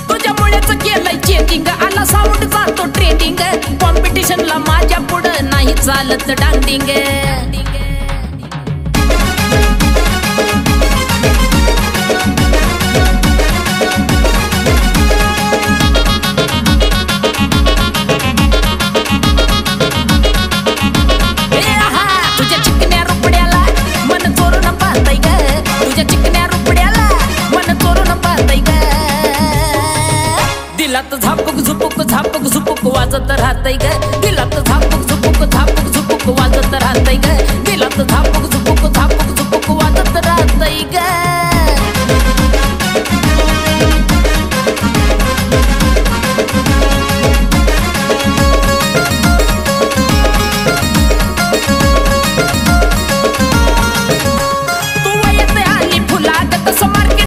तुझ्यामुळेच केलंय चेंजिंग, आला साऊंड जातो ट्रेंडिंग, कॉम्पिटिशनला माझ्या पुढं नाही चालत डांडिंग। दिलात झापूक झुपूक वाजत राहतय ग, दिलात झापूक झुपूक वाजत राहतय ग, दिलात झापूक झुपूक वाजत राहतय ग।